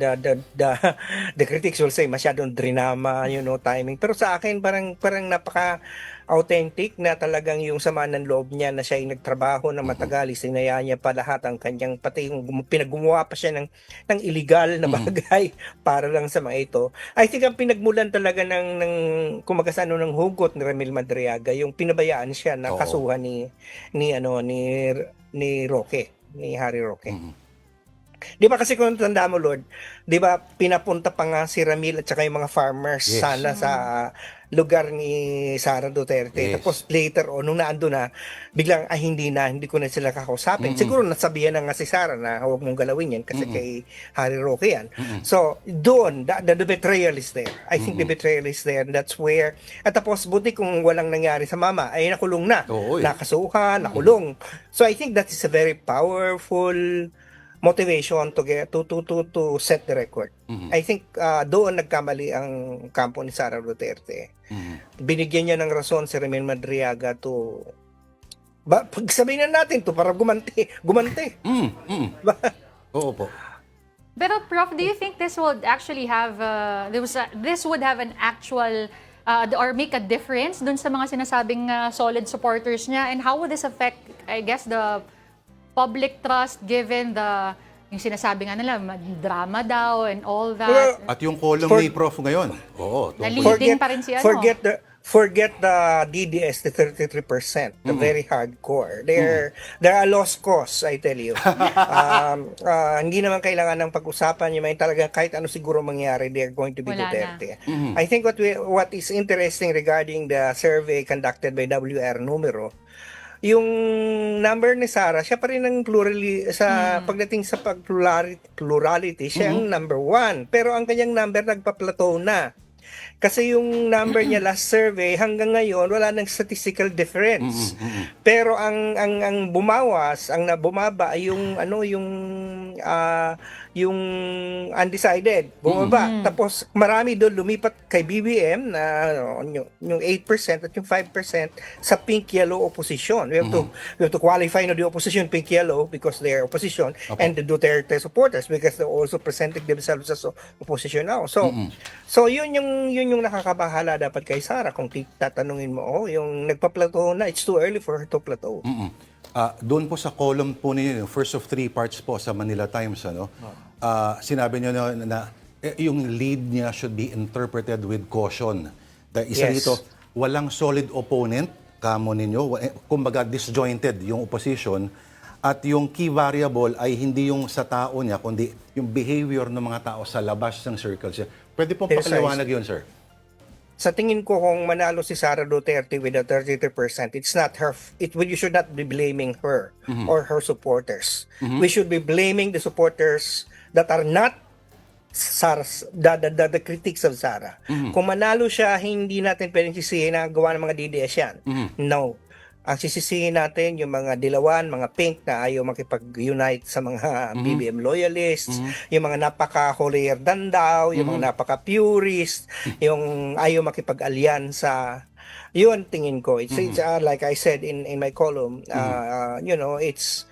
critics will say masyadong drinama, timing. Pero sa akin, parang napaka-authentic na talagang yung sama ng loob niya na siya ay nagtrabaho na matagal, isinaya niya pa lahat ang kanyang, pati yung pinaggumawa pa siya ng illegal na bagay para lang sa mga ito. I think ang pinagmulan talaga ng kumagasano ng hugot ni Ramil Madriaga, yung pinabayaan siya na kasuhan ni Roque, ni Harry Roque. Di ba kasi kung tanda mo, Lord, di ba pinapunta pa nga si Ramil at saka yung mga farmers sana sa lugar ni Sara Duterte. Tapos later on, nung naando na, biglang, hindi ko na sila kakausapin. Siguro nasabihan na nga si Sara na huwag mong galawin yan kasi kay Harry Roque yan. So, doon, the betrayal is there. I think the betrayal is there. And that's where, at tapos buti kung walang nangyari sa mama, ay nakulong na. Nakasuhan, nakulong. So, I think that is a very powerful motivation to set the record. I think doon nagkamali ang kampo ni Sara Duterte. Binigyan niya ng rason si Ramil Madriaga to pagsabihin na natin to para gumante. Oo po. Pero Prof, do you think this would actually have this would have an actual or make a difference dun sa mga sinasabing solid supporters niya, and how would this affect, I guess, the public trust given yung sinasabi nga nila, drama daw and all that? Well, At yung column ni Prof ngayon. Leading pa rin si Forget the DDS, the 33%, the very hardcore. They're a lost cause, I tell you. Hindi naman kailangan ng pag-usapan, yung talagang kahit ano siguro mangyari, they're going to be Duterte. I think what is interesting regarding the survey conducted by WR Numero, yung number ni Sara, siya pa rin ang pagdating sa plurality, siya ang number one. Pero ang kanyang number nagpa-plateau na. Kasi yung number niya last survey hanggang ngayon wala nang statistical difference. Pero ang bumawas, ang nabumaba ay yung yung undecided, bumaba. Tapos marami doon lumipat kay BBM na yung 8% at yung 5% sa pink-yellow opposition. We have to qualify the opposition pink-yellow because they are opposition, and the Duterte supporters because they're also presenting themselves as opposition now. So yun yung nakakabahala dapat kay Sara kung tatanungin mo, yung nagpa-plateau na, it's too early for her to plateau. Doon po sa column po ninyo, yung first of 3 parts po sa Manila Times, sinabi nyo na yung lead niya should be interpreted with caution. Dahil isa Yes. dito, walang solid opponent, kamo ninyo, kumbaga disjointed yung opposition, at yung key variable ay hindi yung sa tao niya, kundi yung behavior ng mga tao sa labas ng circles niya. Pwede po pakaliwanag yun, sir? Sa tingin ko, kung manalo si Sara Duterte with a 33%, it's not her. We should not be blaming her or her supporters. We should be blaming the supporters that are not Sarah's, the critics of Sara. Kung manalo siya, hindi natin pwedeng sisihin na gawa ng mga DDS yan. No. Ang sisisihin natin yung mga dilawan, mga pink na ayaw makipag-unite sa mga BBM loyalists, yung mga napaka-holier than thou, yung mga napaka-purist, yung ayaw makipag-alyansa. Yun tingin ko. It's like I said in my column, it's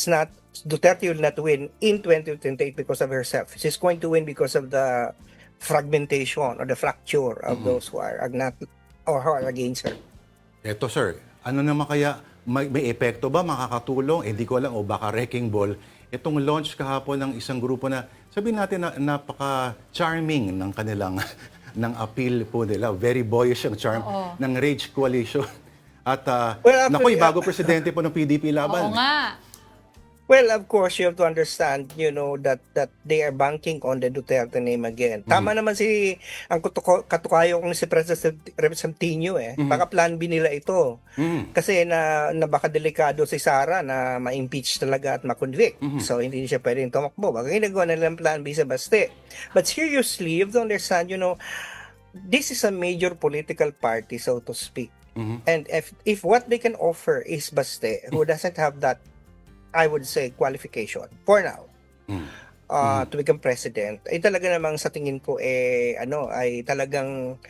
not, Duterte will not win in 2028 because of herself. She's going to win because of the fragmentation or the fracture of those who are not or who are against her. Eto, sir, ano naman kaya, may epekto ba, makakatulong? Hindi ko alam, o baka wrecking ball. Itong launch kahapon ng isang grupo na, sabihin natin na napaka-charming ng kanilang, ng appeal po nila. Very boyish ang charm ng Rage Coalition. At, nakoy, bago presidente po ng PDP laban. Oo nga. Well, of course, you have to understand, that they are banking on the Duterte name again. Tama naman ang katukayo kong si Representative Tino Baka plan B nila ito. Kasi na baka delikado si Sara na ma-impeach talaga at ma-convict. So, hindi siya pwedeng tumakbo. Baka ginagawa nila ng plan B sa Baste. But seriously, you have to understand, this is a major political party, so to speak. And if what they can offer is Baste, who doesn't have that, I would say, qualification for now to become president, ay talaga namang sa tingin ko ay talagang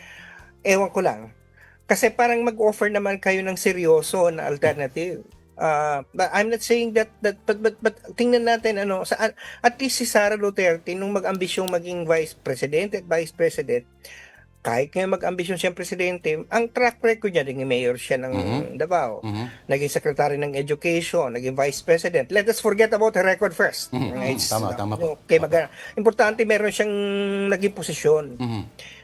ewan ko lang. Kasi parang mag-offer naman kayo ng seryoso na alternative. But I'm not saying that but tingnan natin at least si Sara Duterte nung mag-ambisyong maging vice president, kahit ngayon mag-ambisyon siyang presidente, ang track record niya, naging mayor siya ng Davao, naging secretary ng education, naging vice president. Let us forget about her record first. Tama po. Okay, importante meron siyang naging posisyon.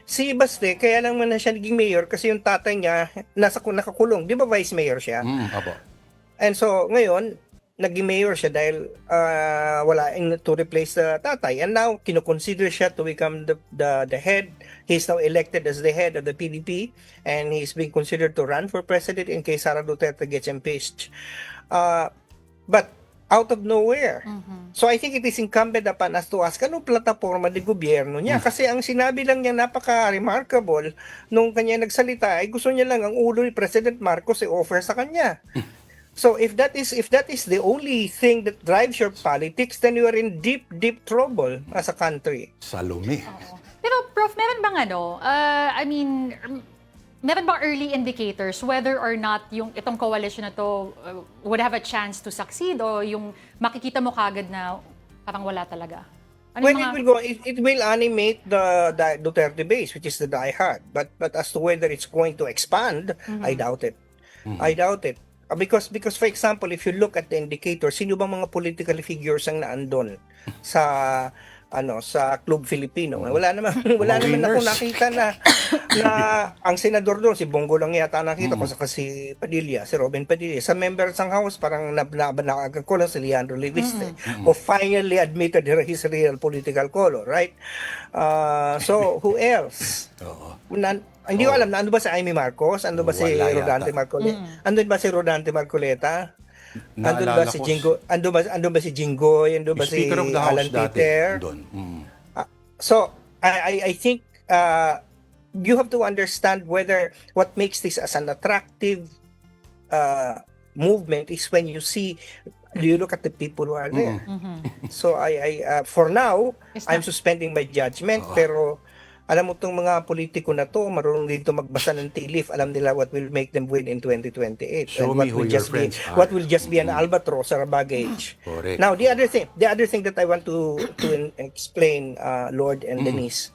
Si Baste, kaya lang na siya naging mayor kasi yung tatay niya nakakulong. Di ba vice mayor siya? Apo. And so, ngayon, naging mayor siya dahil wala to replace the tatay. And now, kinoconsider siya to become the head. He's now elected as the head of the PDP and he's being considered to run for president in case Sara Duterte gets impeached. But out of nowhere. So I think it is incumbent upon us to ask anong plataforma ng gobyerno niya. Kasi ang sinabi lang niya napaka-remarkable nung kanya nagsalita ay gusto niya lang ang ulo ni President Marcos i-offer sa kanya. So if that is the only thing that drives your politics, then you are in deep trouble as a country. Salome. Pero Prof, meron bang meron bang early indicators whether or not yung itong coalition na to would have a chance to succeed o yung makikita mo kagad na parang wala talaga? It will animate the Duterte base, which is the diehard. But as to whether it's going to expand, I doubt it. I doubt it. Because for example, if you look at the indicators, sino bang mga political figures ang naandun sa Club Filipino? Wala naman ako nakita na ang senador doon si Bongo lang yata nakita ko saka si Padilla, si Robin Padilla. Sa members ng House parang nabanagan ko lang si Leandro Leviste who finally admitted his real political color, right? So who else? Hindi ko alam na ano ba si Amy Marcos, ano ba si Rodante Marcoleta? Andun ba si Rodante Marcoleta? Andun ba si Jingo? Andun ba si Jinggoy? Andun ba si Alan Peter? So I think you have to understand whether what makes this as an attractive movement is when you see you look at the people who are there. So for now, It's I'm not- suspending my judgment, pero alam mo tong mga politiko na to, marunong dito magbasa ng tea leaf, alam nila what will make them win in 2028. Show and me who your friends are. what will just be an albatross or a baggage. Correct. Now, the other thing that I want to explain, Lord and Denise,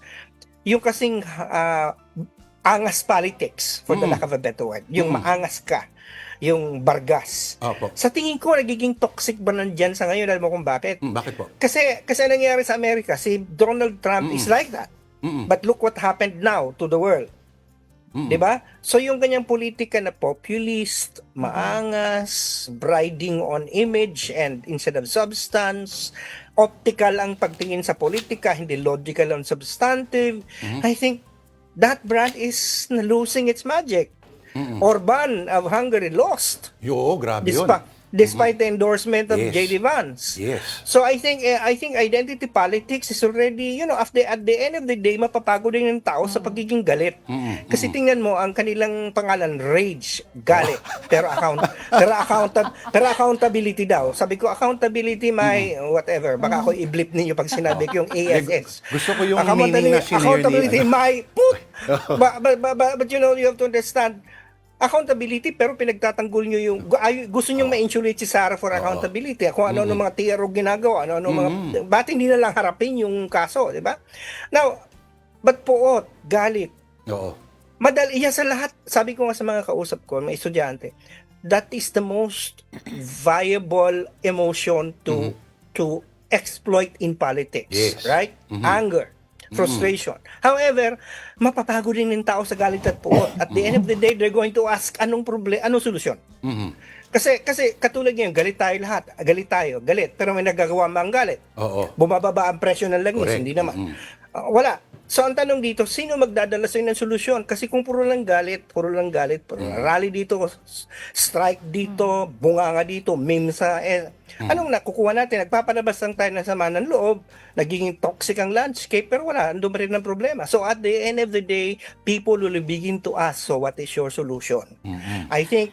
yung kasing angas politics, for the lack of a better word, yung maangas ka, yung bargas. Opo. Sa tingin ko, nagiging toxic ba nandyan sa ngayon? Alam mo kung bakit? Bakit po? Kasi nangyayari sa Amerika, si Donald Trump is like that. But look what happened now to the world. 'Di ba? So yung ganyang politika na populist, maangas, riding on image and instead of substance, optical ang pagtingin sa politika, hindi logical and substantive. I think that brand is losing its magic. Orban of Hungary lost Yo, grabe yun. despite the endorsement of Yes. J.D. Vance. Yes. So I think identity politics is already, at the end of the day, mapapagod din ng tao sa pagiging galit. Kasi tingnan mo, ang kanilang pangalan, rage, galit, pero accountability daw. Sabi ko, accountability, my whatever. Baka ako i-blip ninyo pag sinabi ko yung ASS. Gusto ko yung meaning na sinare ni- Accountability, my put. But you have to understand, accountability, pero pinagtatanggol nyo yung gusto nyo ma-insulate si Sarah for accountability, kung ano mga TRO ginagawa, ano mga ba't hindi na lang harapin yung kaso, di ba? Now, but poot, galit, Oo. madali yan sa lahat. Sabi ko nga sa mga kausap ko, mga estudyante, that is the most viable emotion to exploit in politics, Yes. right? Anger, frustration. However, mapapagod din ng tao sa galit at puot. At the end of the day, they're going to ask anong solusyon. Kasi katulad ngayon, galit tayo lahat. Galit. Pero may nagagawa ba ang galit? Oo. Bumababa ang presyo ng langis, Correct. hindi naman. Wala. So ang tanong dito, sino magdadala sa'yo ng solusyon? Kasi kung puro lang galit, rally dito, strike dito, bunganga dito, mimsa, anong nakukuha natin? Nagpapalabas lang tayo ng sama ng loob, nagiging toxic ang landscape, pero wala, andun pa rin ang problema. So at the end of the day, people will begin to ask, so what is your solution? I think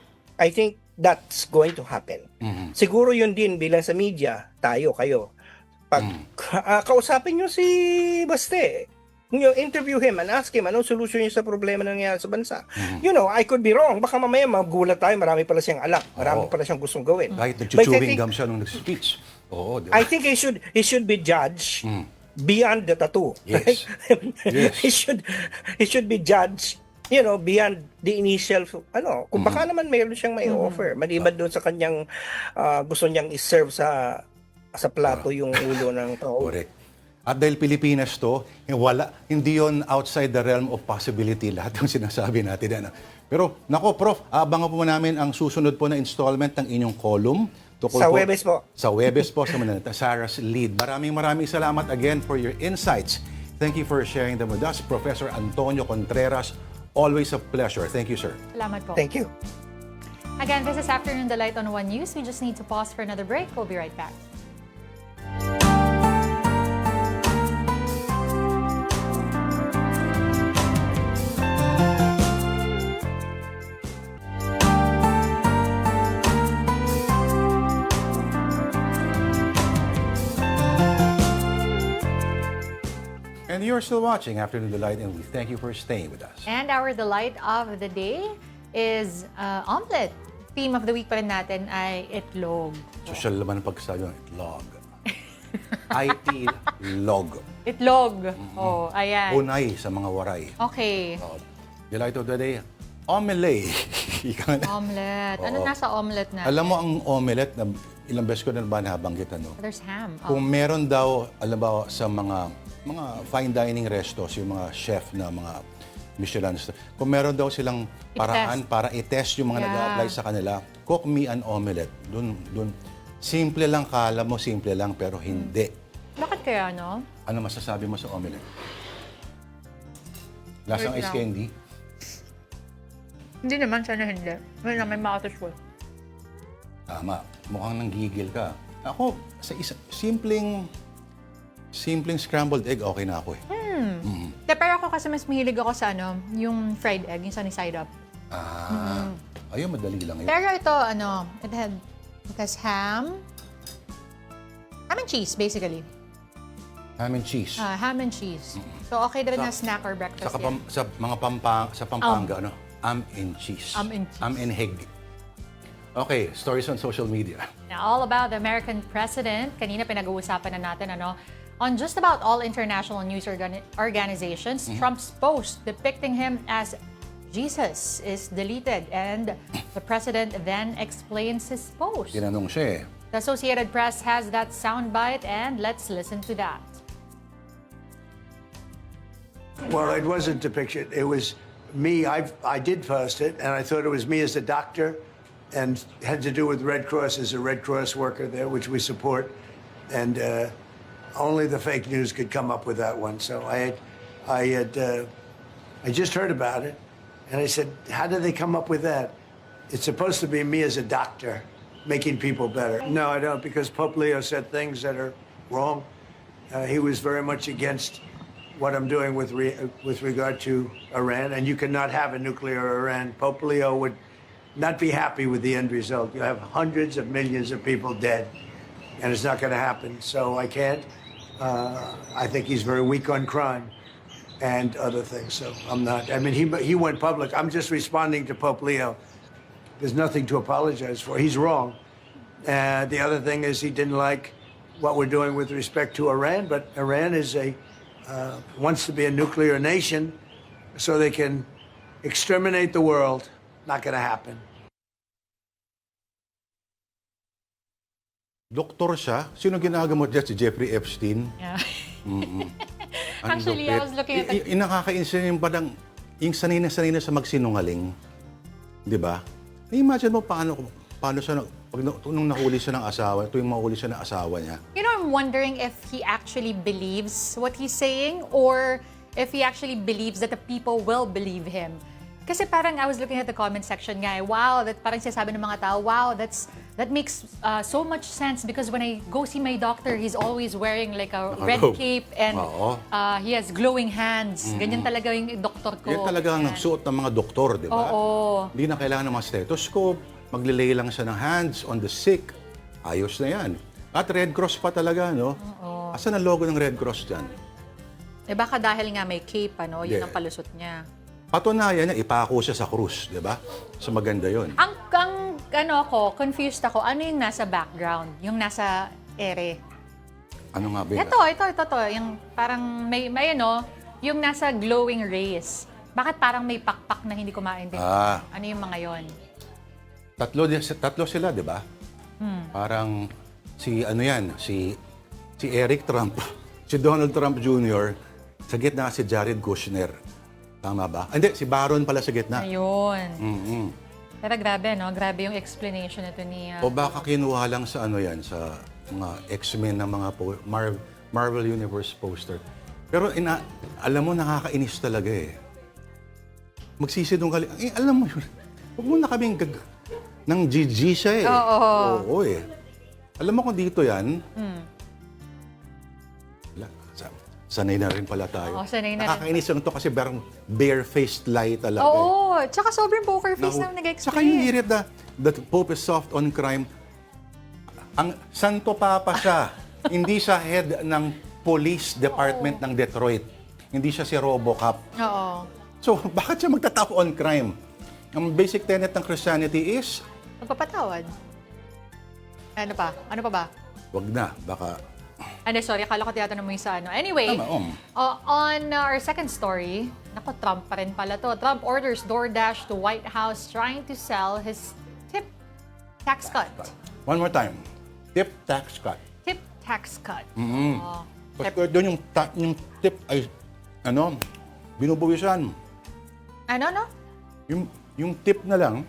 that's going to happen. Siguro yun din bilang sa media, tayo, kayo. Pag kausapin nyo si Baste, interview him and ask him anong solution niya sa problema na nangyayari sa bansa. I could be wrong. Baka mamaya magulat tayo, marami pala siyang alam. Marami pala siyang gustong gawin. Kahit But I nag-chewing think- gum siya nung nag-speech. Oo, di ba? I think he should be judged beyond the tattoo. Yes. Right? Yes. he should be judged beyond the initial kung baka naman mayroon siyang may offer maliban doon sa kanyang gusto niyang i-serve sa plato yung ulo ng tao. Correct. At dahil Pilipinas to, hindi yon outside the realm of possibility lahat ng sinasabi natin. Pero, nako, Prof, abangan po namin ang susunod po na installment ng inyong column. Sa Huwebes po. Sa Huwebes po, sa Manila, Sarah's Lead. Maraming salamat again for your insights. Thank you for sharing them with us. Professor Antonio Contreras, always a pleasure. Thank you, sir. Salamat po. Thank you. Again, this is Afternoon Delight on One News. We just need to pause for another break. We'll be right back. And you're still watching Afternoon Delight, and we thank you for staying with us. And our delight of the day is omelet. Theme of the week pa rin natin ay itlog. Social naman ang pagsasabi ng itlog. Itlog. Itlog. Oh, ayan. Unay sa mga waray. Okay. Delight of the day, omelette. Ika na. Omelet. Ano Oo. nasa omelet natin? Alam mo ang omelette, na ilang beses ko na ba nabanggit, There's ham. Kung meron daw, alam ba, sa mga fine dining restos, yung mga chef na mga Michelin, kung meron daw silang paraan para i-test yung mga Yeah. nag-a-apply sa kanila, cook me an omelette. Dun. Simple lang, kala mo simple lang, pero hindi. Bakit kaya, no? Ano masasabi mo sa omelette? Lasang Wait ice lang. candy? Hindi naman, sana hindi. May makatas ko. Tama. Mukhang nanggigil ka. Ako, sa simpleng scrambled egg, okay na ako eh. Pero ako kasi mas mahilig ako sa yung fried egg, yung sunny side up. Ayun, madali lang yun. Pero ito, it has ham, and cheese, basically. Ham and cheese. Ham and cheese. So, okay na rin na snack or breakfast Sa, yan. sa mga sa Pampanga, ano? Ham and cheese. Ham and cheese. Ham and heg. Okay, stories on social media. Now, all about the American president. Kanina pinag-uusapan na natin, ano? On just about all international news organizations, Trump's post depicting him as Jesus is deleted, and the president then explains his post. Tinanong siya eh. The Associated Press has that soundbite, and let's listen to that. Well, it wasn't depiction. It was me. I did post it, and I thought it was me as a doctor, and had to do with Red Cross as a Red Cross worker there, which we support, and only the fake news could come up with that one. So I just heard about it, and I said, "How did they come up with that? It's supposed to be me as a doctor, making people better." No, I don't, because Pope Leo said things that are wrong. He was very much against what I'm doing with regard to Iran, and you cannot have a nuclear Iran. Pope Leo would not be happy with the end result. You have hundreds of millions of people dead, and it's not going to happen. So I can't. I think he's very weak on crime and other things. So I'm not. I mean, he went public. I'm just responding to Pope Leo. There's nothing to apologize for. He's wrong. The other thing is he didn't like what we're doing with respect to Iran, but Iran is wants to be a nuclear nation so they can exterminate the world. Not going to happen. Doktor siya. Sino ginagamot dyan? Si Jeffrey Epstein? Yeah. Ang Actually, I was looking at the... Nakakainis yung parang, yung sanay na sa magsinungaling. Di ba? Imagine mo paano siya, nung nahuli siya ng asawa, tuwing mahuli siya ng asawa niya. You know, I'm wondering if he actually believes what he's saying, or if he actually believes that the people will believe him. Kasi parang I was looking at the comment section nga, wow, that parang sinasabi ng mga tao, wow, that makes so much sense, because when I go see my doctor, he's always wearing like a red cape, and he has glowing hands. Ganyan talaga yung doktor ko. Yan talaga ang nagsuot ng mga doktor, di ba? Oo. Hindi na kailangan ng mga stethoscope, maglilay lang siya ng hands on the sick. Ayos na yan. At Red Cross pa talaga, no? Asan ang logo ng Red Cross dyan? Eh baka dahil nga may cape, ano, yun Yeah. ang palusot niya. Patunayan niya, ipako siya sa krus, di ba? So maganda yun. Ang confused ako, ano yung nasa background? Yung nasa ere? Ano nga ba yun? Ito. Yung parang may ano, yung nasa glowing rays. Bakit parang may pakpak na hindi ko maintindihan? Ano yung mga yon? Tatlo sila, di ba? Parang si Eric Trump, si Donald Trump Jr., sa gitna si Jared Kushner. Tama ba? Hindi, si Baron pala sa gitna. Ayun. Pero grabe, no? Grabe yung explanation nito ni... O baka kinuha lang sa sa mga X-Men na mga Marvel Universe poster. Pero alam mo, nakakainis talaga eh. Magsisidong alam mo yun. Huwag mo na kaming nang GG siya eh. Oo eh. Alam mo kung dito yan, sanay na rin pala tayo. Sanay na rin. Nakakainis lang to kasi bare-faced lie talaga. Oo. Tsaka sobrang poker face na nag-explain. Tsaka yung hirit na the Pope is soft on crime. Ang Santo Papa siya. Hindi siya head ng police department ng Detroit. Hindi siya si Robocop. Oo. So, bakit siya magtataw on crime? Ang basic tenet ng Christianity is... Magpapatawad. Ano pa ba? Wag na, baka... Sorry, akala ko tinatanong mo yung sa ano. Anyway, Tama, on our second story, naku, Trump pa rin pala to. Trump orders DoorDash to White House trying to sell his tip tax cut. One more time. Tip tax cut. Tip tax cut. Kasi doon yung tip ay, binubuwisan. Ano? Yung tip na lang,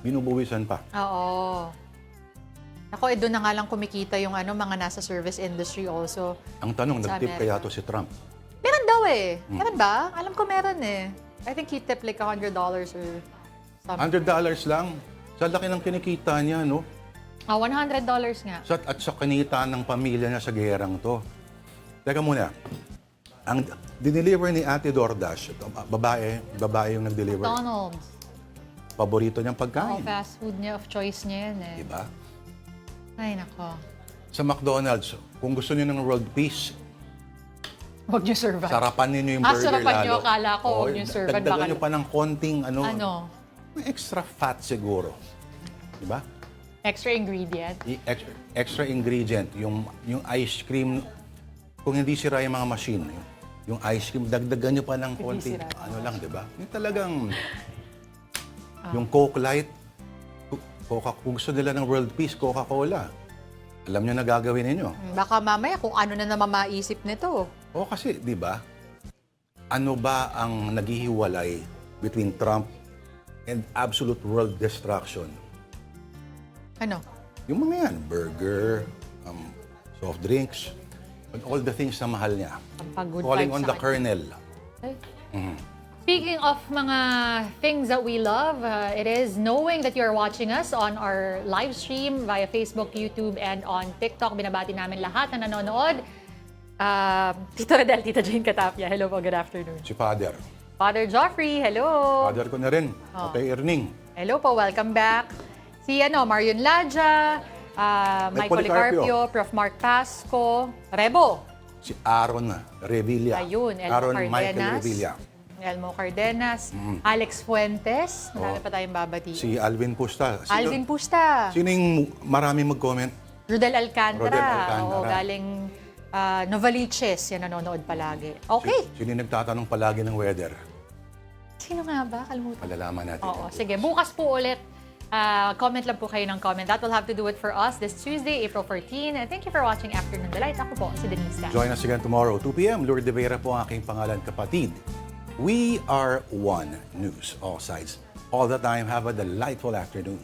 binubuwisan pa. Oo. Ako, doon na nga lang kumikita yung mga nasa service industry also. Ang tanong, Sa nag-tip Amerika. kaya to si Trump? Meron daw eh. Meron ba? Alam ko meron eh. I think he tipped like $100 or something. $100 lang. Sa laki ng kinikita niya, no? $100 nga. At sa kinita ng pamilya niya sa gerang to. Teka muna. Ang dineliver ni Ate DoorDash, babae yung nag-deliver. McDonald's. Paborito niyang pagkain. Fast food niya, of choice niya yan eh. Diba? Ay, nako. Sa McDonald's, kung gusto niyo ng world peace, Huwag niyo serve. sarapan niyo yung burger sarapan lalo. niyo, akala ko, Oo, huwag niyo serve. Dagdagan Baka- niyo pa ng konting Ano? extra fat siguro. Diba? Extra ingredient. Extra ingredient, yung ice cream, kung hindi sira yung mga machine, yung ice cream, dagdagan nyo pa ng konti, sira. lang, di ba? Yung talagang, yung Coke Light, kung gusto nila ng world peace, Coca-Cola. Alam nyo na gagawin ninyo. Baka mamaya kung ano na naman maisip nito. O kasi, di ba, ano ba ang naghihiwalay between Trump and absolute world destruction? Ano? Yung mga yan, burger, soft drinks, and all the things na mahal niya. Pampag-good Calling vibes on sa the kanya. colonel. Speaking of mga things that we love, it is knowing that you're watching us on our live stream via Facebook, YouTube, and on TikTok. Binabati namin lahat na nanonood. Tito Rodel, Tita Jane Catapia, hello po, good afternoon. Si Father. Father Joffrey, hello. Father ko na rin. Kay Erning. Hello po, welcome back. Si Marion Ladja, Michael Policarpio. Licarpio, Prof. Mark Pasco, Rebo. Si Aaron Revilla. Ayun, Elmo Aaron Cardenas. Michael Revilla. Elmo Cardenas, Alex Fuentes, marami pa tayong babati. Si Alvin Pusta. Alvin Pusta, Sino yung marami mag-comment? Rudel Alcantara, Rodel Alcantara. Oo, galing Novaliches, yan nanonood palagi. Okay, Sino yung nagtatanong palagi ng weather? sino nga ba? Kalimutan. Palalaman natin. Oo, sige, bukas po ulit. Comment lang po kayo ng comment. That will have to do it for us this Tuesday, April 14. And thank you for watching Afternoon Delight. Ako po, si Denise Tan. Join us again tomorrow, 2 p.m. Lourdes de Vera po ang aking pangalan, kapatid. We are One News, all sides, all the time. Have a delightful afternoon.